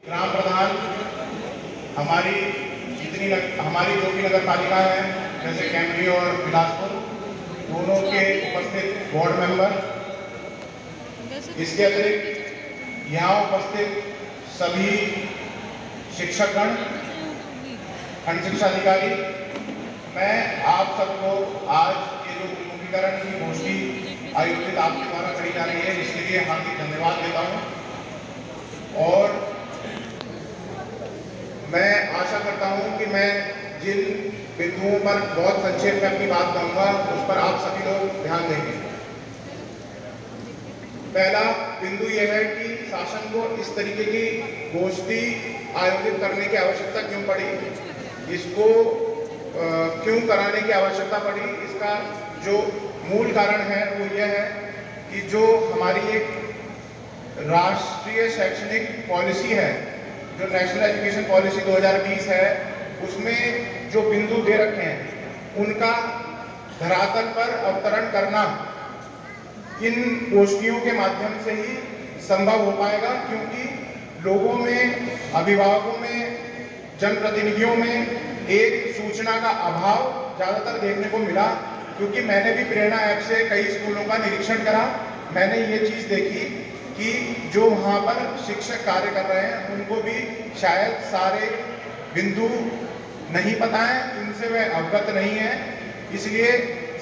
ग्राम प्रधान हमारी जो भी नगर पालिका है, जैसे कैमरी और बिलासपुर, दोनों के उपस्थित बोर्ड मेंबर, इसके अतिरिक्त यहाँ उपस्थित सभी शिक्षकगण, खंड शिक्षा अधिकारी, मैं आप सबको आज ये जो उन्मुखीकरण की गोष्ठी आयोजित आपके द्वारा करी जा रही है, इसके लिए हार्दिक धन्यवाद देता हूँ। और मैं आशा करता हूं कि मैं जिन बिंदुओं पर बहुत संक्षेप में अपनी बात कहूंगा, उस पर आप सभी लोग ध्यान देंगे। पहला बिंदु यह है कि शासन को इस तरीके की गोष्ठी आयोजित करने की आवश्यकता क्यों पड़ी, इसको क्यों कराने की आवश्यकता पड़ी। इसका जो मूल कारण है वो यह है कि जो हमारी एक राष्ट्रीय शैक्षणिक पॉलिसी है, जो नेशनल एजुकेशन पॉलिसी 2020 है, उसमें जो बिंदु दे रखे हैं उनका धरातल पर अवतरण करना इन गोष्ठियों के माध्यम से ही संभव हो पाएगा, क्योंकि लोगों में, अभिभावकों में, जनप्रतिनिधियों में एक सूचना का अभाव ज़्यादातर देखने को मिला। क्योंकि मैंने भी प्रेरणा ऐप से कई स्कूलों का निरीक्षण करा, मैंने ये चीज़ देखी कि जो वहाँ पर शिक्षक कार्य कर रहे हैं उनको भी शायद सारे बिंदु नहीं पता है, इनसे वे अवगत नहीं है। इसलिए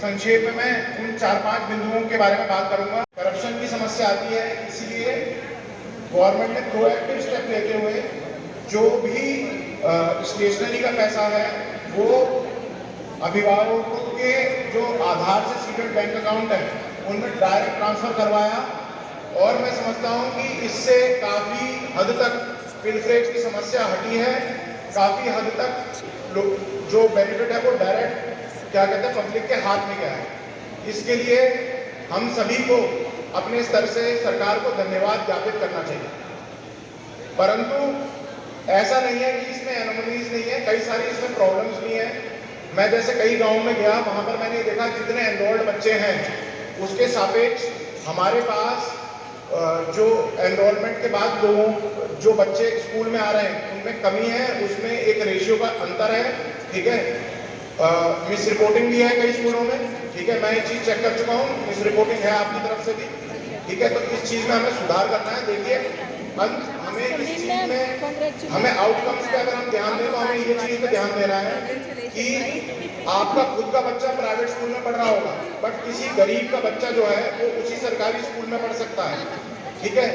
संक्षेप में मैं उन 4-5 बिंदुओं के बारे में बात करूंगा। करप्शन की समस्या आती है, इसलिए गवर्नमेंट ने प्रोएक्टिव स्टेप लेते हुए जो भी स्टेशनरी का पैसा है वो अभिभावकों के जो आधार से सीडेड बैंक अकाउंट है उनमें डायरेक्ट ट्रांसफर करवाया। और मैं समझता हूं कि इससे काफ़ी हद तक पिलफरेज की समस्या हटी है, काफ़ी हद तक जो बेनिफिट है वो डायरेक्ट क्या कहते हैं पब्लिक के हाथ में गया है। इसके लिए हम सभी को अपने स्तर से सरकार को धन्यवाद ज्ञापित करना चाहिए। परंतु ऐसा नहीं है कि इसमें एनोमलीज नहीं है, कई सारी इसमें प्रॉब्लम्स भी हैं। मैं जैसे कई गाँव में गया, वहाँ पर मैंने देखा जितने एनरोल्ड बच्चे हैं उसके सापेक्ष हमारे पास जो एनरोलमेंट के बाद लोगों जो बच्चे स्कूल में आ रहे हैं उनमें कमी है, उसमें एक रेशियो का अंतर है। ठीक है, मिस रिपोर्टिंग भी है कई स्कूलों में। ठीक है, मैं ये चीज़ चेक कर चुका हूँ, मिस रिपोर्टिंग है आपकी तरफ से भी। ठीक है, तो इस चीज़ में हमें सुधार करना है। देखिए, हमें इस चीज़ में हमें आउटकम्स पे अगर हम ध्यान दें तो हमें ये चीज़ पे ध्यान देना है कि आपका खुद का बच्चा प्राइवेट स्कूल में पढ़ रहा होगा, बट किसी गरीब का बच्चा जो है वो उसी सरकारी स्कूल में पढ़ सकता है। ठीक है,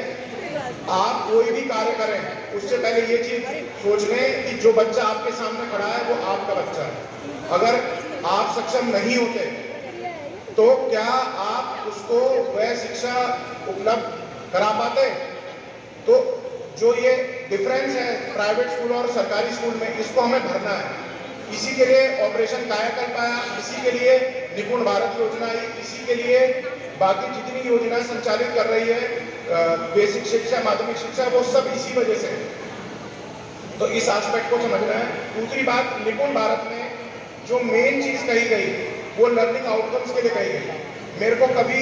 आप कोई भी कार्य करें उससे पहले ये चीज सोच लें कि जो बच्चा आपके सामने खड़ा है वो आपका बच्चा है। अगर आप सक्षम नहीं होते तो क्या आप उसको वह शिक्षा उपलब्ध करा पाते? तो जो ये डिफरेंस है प्राइवेट स्कूल और सरकारी स्कूल में, इसको हमें भरना है। इसी के लिए ऑपरेशन कायाकल्प आया, इसी के लिए निपुण भारत योजना आई, इसी के लिए बाकी जितनी योजनाएं संचालित कर रही है बेसिक शिक्षा, माध्यमिक शिक्षा, वो सब इसी वजह से है। तो इस एस्पेक्ट को समझना है। दूसरी बात, निपुण भारत में जो मेन चीज कही गई वो लर्निंग आउटकम्स के लिए कही गई। मेरे को कभी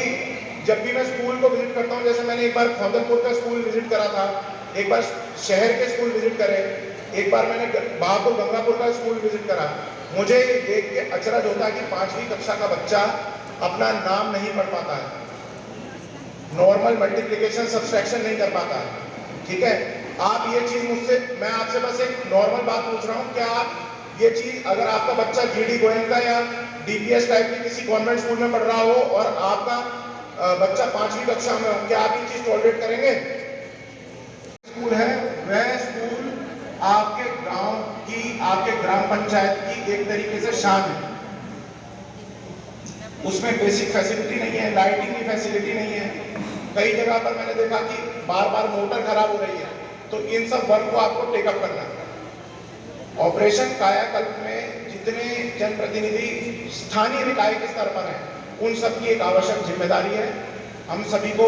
जब भी मैं स्कूल को विजिट करता हूँ, जैसे मैंने एक बार फौदलपुर का स्कूल विजिट करा था, एक बार शहर के स्कूल विजिट करे, एक बार मैंने बहादुर गंगापुर का स्कूल विजिट करा, मुझे देख के अचरज होता है कि 5वीं कक्षा का बच्चा अपना नाम नहीं पढ़ पाता है, नॉर्मल मल्टीप्लिकेशन सब्सट्रैक्शन नहीं कर पाता है। ठीक है, आप ये चीज मुझसे, मैं आपसे बस एक नॉर्मल बात पूछ रहा हूँ, क्या आप ये चीज, अगर आपका बच्चा जीडी गोयनका या डीपीएस टाइप की किसी गवर्नमेंट स्कूल में पढ़ रहा हो और आपका बच्चा 5वीं कक्षा में हो, क्या आप ये चीज टॉलरेट करेंगे? स्कूल है वह स्कूल आपके गांव की, आपके ग्राम पंचायत की एक तरीके से शान है। उसमें बेसिक फैसिलिटी नहीं है, लाइटिंग की फैसिलिटी नहीं है, कई जगह पर मैंने देखा कि बार बार मोटर खराब हो रही है। तो इन सब वर्क को आपको टेकअप करना है। ऑपरेशन कायाकल्प में जितने जनप्रतिनिधि स्थानीय निकाय के स्तर पर हैं उन सब की एक आवश्यक जिम्मेदारी है। हम सभी को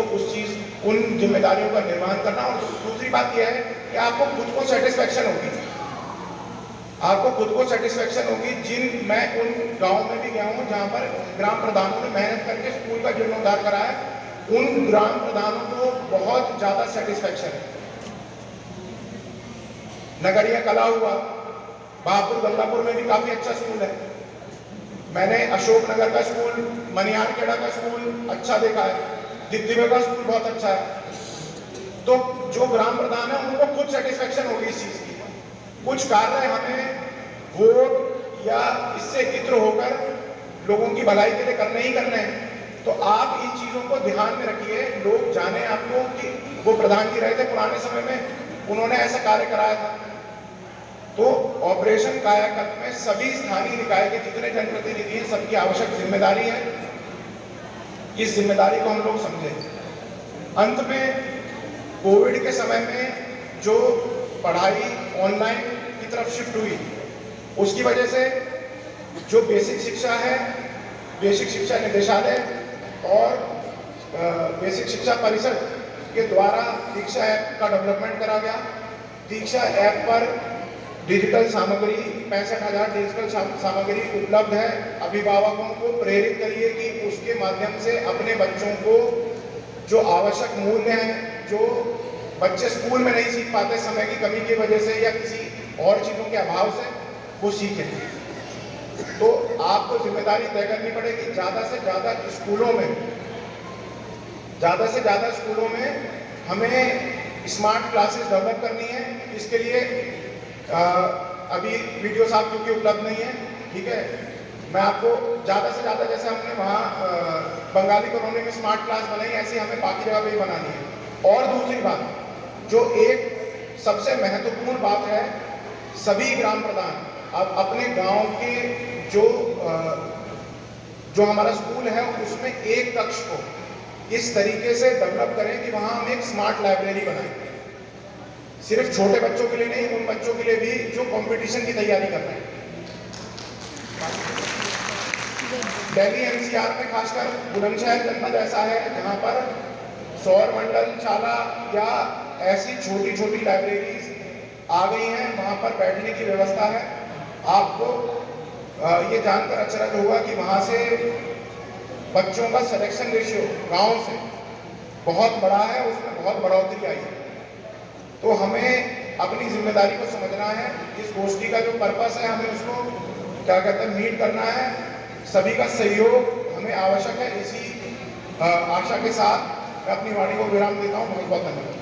उन जिम्मेदारियों का निर्वहन करना। और दूसरी बात यह है कि आपको खुद को सेटिस्फैक्शन होगी, आपको खुद को सेटिस्फैक्शन होगी। मैं उन गांव में भी गया हूं जहां पर ग्राम प्रधानों ने मेहनत करके स्कूल का जीर्णोद्धार करा है, उन ग्राम प्रधानों को बहुत ज्यादा सेटिस्फैक्शन है। नगरीय कला हुआ, बहापुर गंगापुर में भी काफी अच्छा स्कूल है। मैंने अशोकनगर का स्कूल, मनियारखेड़ा का स्कूल अच्छा देखा है, दिग्दिवे का स्कूल बहुत अच्छा है। तो जो ग्राम प्रधान है उनको खुद सेटिस्फेक्शन होगी इस चीज की। कुछ कार्य हमें वोट या इससे इत्र होकर लोगों की भलाई के लिए करने ही करने हैं। तो आप इन चीजों को ध्यान में रखिए। लोग जाने आपको कि वो प्रधान जी रहे थे पुराने समय में, उन्होंने ऐसा कार्य कराया था। तो ऑपरेशन कायाकल्प में सभी स्थानीय निकाय के जितने जनप्रतिनिधि हैं सबकी आवश्यक जिम्मेदारी है। इस जिम्मेदारी को हम लोग समझें। अंत में कोविड के समय में जो पढ़ाई ऑनलाइन की तरफ शिफ्ट हुई, उसकी वजह से जो बेसिक शिक्षा है, बेसिक शिक्षा निदेशालय और बेसिक शिक्षा परिषद के द्वारा दीक्षा ऐप का डेवलपमेंट करा गया। दीक्षा ऐप पर डिजिटल सामग्री 65,000 डिजिटल सामग्री उपलब्ध है। अभिभावकों को प्रेरित करिए कि उसके माध्यम से अपने बच्चों को जो आवश्यक मूल्य हैं, जो बच्चे स्कूल में नहीं सीख पाते समय की कमी की वजह से या किसी और चीज़ों के अभाव से, वो सीखें। तो आपको जिम्मेदारी तय करनी पड़ेगी। ज़्यादा से ज़्यादा स्कूलों में हमें स्मार्ट क्लासेस डेवलप करनी है। इसके लिए अभी वीडियोस आप क्योंकि उपलब्ध नहीं है, ठीक है, मैं आपको ज़्यादा से ज़्यादा, जैसे हमने वहाँ बंगाली कॉलोनी में स्मार्ट क्लास बनाई, ऐसी हमें बाकी जगह पे भी बनानी है। और दूसरी बात, जो एक सबसे महत्वपूर्ण बात है, सभी ग्राम प्रधान अब अपने गांव के जो हमारा स्कूल है उसमें एक कक्ष को इस तरीके से डेवलप करें कि वहाँ हम एक स्मार्ट लाइब्रेरी बनाएं। सिर्फ छोटे बच्चों के लिए नहीं, उन बच्चों के लिए भी जो कंपटीशन की तैयारी कर रहे हैं। दिल्ली एनसीआर में खासकर बुलंदशहर जनपद ऐसा है जहाँ पर सौर मंडल शाला या ऐसी छोटी छोटी लाइब्रेरीज आ गई हैं, वहाँ पर बैठने की व्यवस्था है। आपको ये जानकर अचरज होगा कि वहाँ से बच्चों का सिलेक्शन रेशियो गांव से बहुत बड़ा है, उसमें बहुत बढ़ोतरी आई है। तो हमें अपनी जिम्मेदारी को समझना है। इस गोष्ठी का जो पर्पस है, हमें उसको क्या कहते हैं, मीट करना है। सभी का सहयोग हमें आवश्यक है। इसी आशा के साथ मैं अपनी वाणी को विराम देता हूँ। बहुत बहुत धन्यवाद।